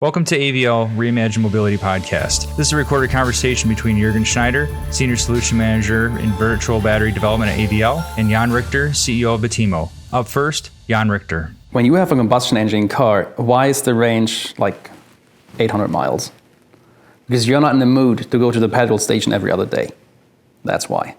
Welcome to AVL Reimagine Mobility Podcast. This is a recorded conversation between Juergen Schneider, Senior Solution Manager in Virtual Battery Development at AVL, and Jan Richter, CEO of Batemo. Up first, Jan Richter. When you have a combustion engine car, why is the range like 800 miles? Because you're not in the mood to go to the petrol station every other day. That's why.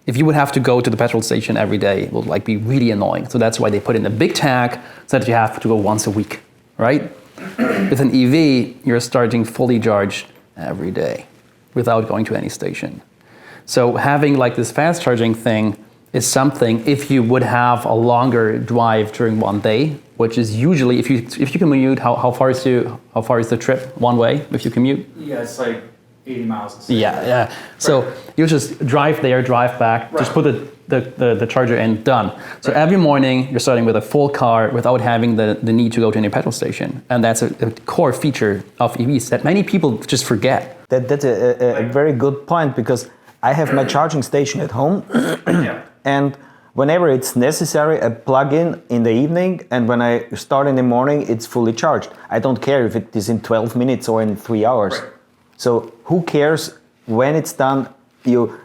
If you would have to go to the petrol station every day, it would be really annoying. So that's why they put in a big tag so that you have to go once a week, right? With an EV, you're starting fully charged every day without going to any station. So having this fast charging thing is something if you would have a longer drive during one day, which is usually if you commute, how far is the trip one way if you commute? Yeah, it's like 80 miles. Yeah. So you just drive there, drive back, just put the charger in, done. So every morning you're starting with a full car without having the need to go to any petrol station. And that's a core feature of EVs that many people just forget. That's a very good point, because I have my charging station at home and whenever it's necessary, I plug in the evening, and when I start in the morning, it's fully charged. I don't care if it is in 12 minutes or in 3 hours. Right. So who cares when it's done? You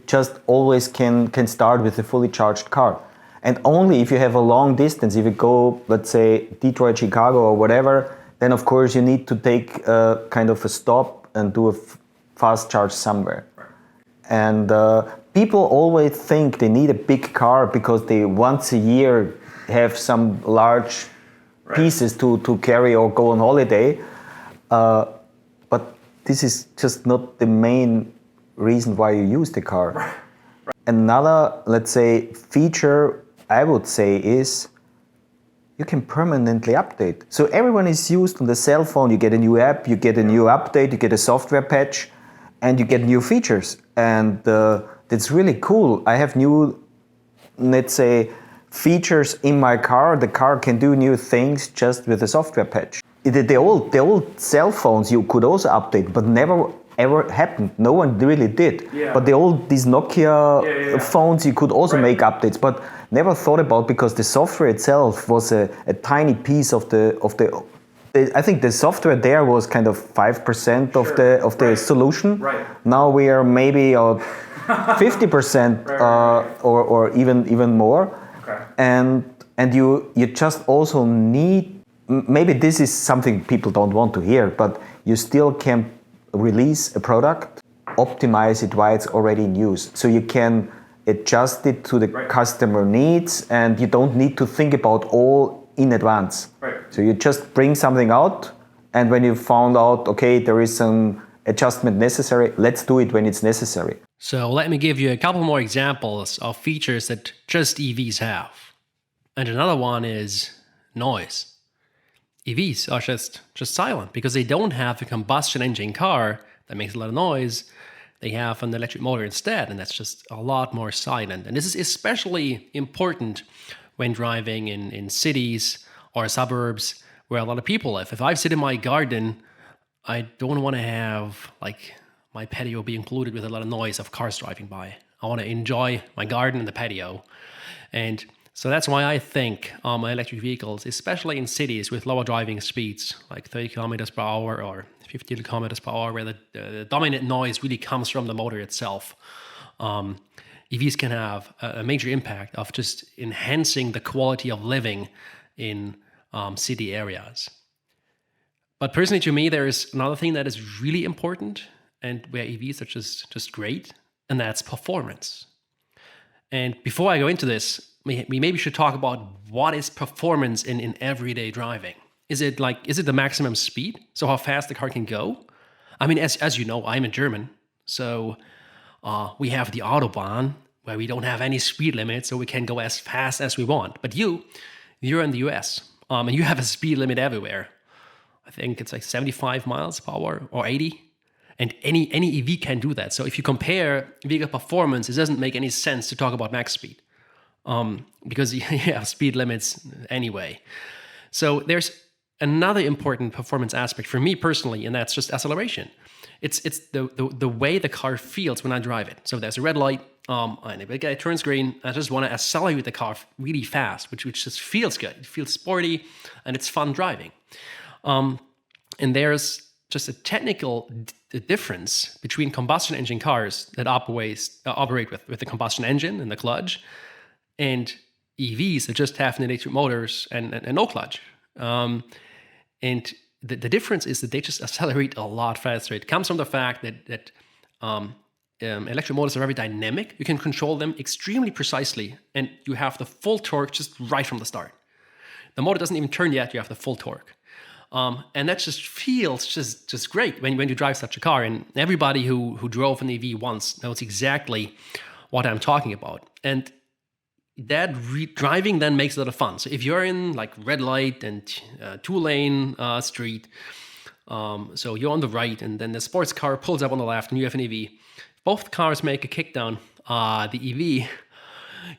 just always can start with a fully charged car. And only if you have a long distance, if you go, let's say, Detroit, Chicago or whatever, then of course you need to take kind of a stop and do a fast charge somewhere. Right. And people always think they need a big car because they once a year have some large pieces to carry or go on holiday. But this is just not the main reason why you use the car. Right. Another, let's say, feature I would say is you can permanently update. So everyone is used on the cell phone. You get a new app, you get a new update, you get a software patch, and you get new features. And that's really cool. I have new, let's say, features in my car. The car can do new things just with a software patch. The old cell phones you could also update, but never ever happened. No one really did. Yeah. But these Nokia phones you could also make updates, but never thought about, because the software itself was a tiny piece of the I think the software there was kind of 5% of the solution. Right. Now we are maybe 50% or even more. Okay. And you just also need, maybe this is something people don't want to hear, but you still can release a product, optimize it while it's already in use. So you can adjust it to the customer needs, and you don't need to think about all in advance. Right. So you just bring something out, and when you found out, okay, there is some adjustment necessary, let's do it when it's necessary. So let me give you a couple more examples of features that just EVs have. And another one is noise. EVs are just silent because they don't have a combustion engine car that makes a lot of noise. They have an electric motor instead, and that's just a lot more silent. And this is especially important when driving in cities or suburbs where a lot of people live. If I sit in my garden, I don't want to have my patio be included with a lot of noise of cars driving by. I want to enjoy my garden and the patio. And so that's why I think electric vehicles, especially in cities with lower driving speeds, like 30 kilometers per hour or 50 kilometers per hour, where the dominant noise really comes from the motor itself, EVs can have a major impact of just enhancing the quality of living in city areas. But personally, to me, there is another thing that is really important, and where EVs are just great, and that's performance. And before I go into this, we maybe should talk about what is performance in everyday driving. Is it the maximum speed? So how fast the car can go? I mean, as you know, I'm a German, so we have the Autobahn, where we don't have any speed limit, so we can go as fast as we want. But you're in the US, and you have a speed limit everywhere. I think it's 75 miles per hour or 80. And any EV can do that. So if you compare vehicle performance, it doesn't make any sense to talk about max speed. Because you have speed limits anyway. So there's another important performance aspect for me personally, and that's just acceleration. It's the way the car feels when I drive it. So there's a red light, and if it turns green, I just want to accelerate the car really fast, which just feels good. It feels sporty, and it's fun driving. And there's just a technical difference between combustion engine cars that operate with the combustion engine and the clutch, and EVs that just have electric motors and no clutch. And the difference is that they just accelerate a lot faster. It comes from the fact that electric motors are very dynamic. You can control them extremely precisely, and you have the full torque just right from the start. The motor doesn't even turn yet, you have the full torque. And that just feels just great when you drive such a car. And everybody who drove an EV once knows exactly what I'm talking about. And that driving then makes it a lot of fun. So if you're in like red light and two-lane street, so you're on the right, and then the sports car pulls up on the left, and you have an EV. Both cars make a kickdown. The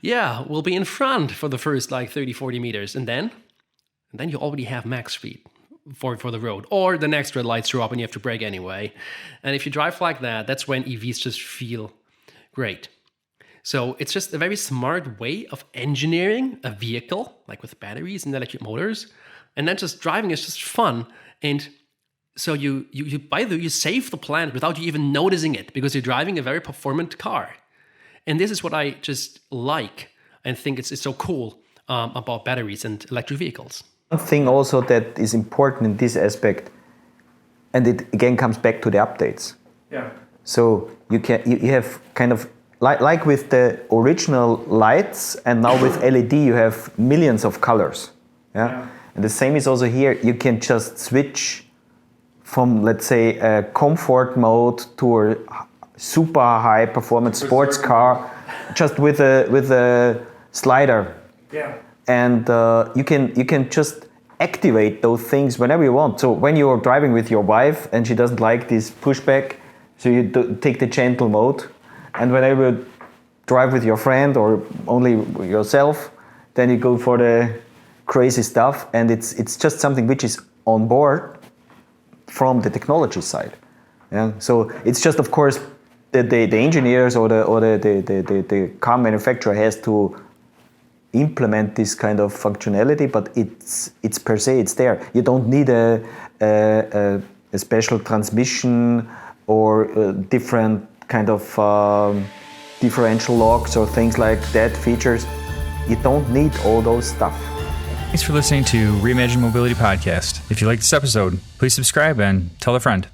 EV, will be in front for the first like 30, 40 meters, and then you already have max speed for the road, or the next red lights show up and you have to brake anyway. And if you drive like that, that's when EVs just feel great. So it's just a very smart way of engineering a vehicle, like with batteries and electric motors, and then just driving is just fun. And so you save the planet without you even noticing it, because you're driving a very performant car. And this is what I just like and think it's so cool about batteries and electric vehicles. One thing also that is important in this aspect, and it again comes back to the updates. Yeah. So you have kind of like with the original lights, and now with LED you have millions of colors. Yeah. And the same is also here. You can just switch from, let's say, a comfort mode to a super high performance sports car, just with a slider. Yeah. And you can just activate those things whenever you want. So when you're driving with your wife and she doesn't like this pushback, so you take the gentle mode. And whenever you drive with your friend or only yourself, then you go for the crazy stuff. And it's just something which is on board from the technology side. Yeah. So it's just, of course, the engineers or the car manufacturer has to implement this kind of functionality, but it's per se, it's there. You don't need a special transmission or different kind of differential locks or things like that features. You don't need all those stuff. Thanks for listening to Reimagine Mobility Podcast. If you like this episode, please subscribe and tell a friend.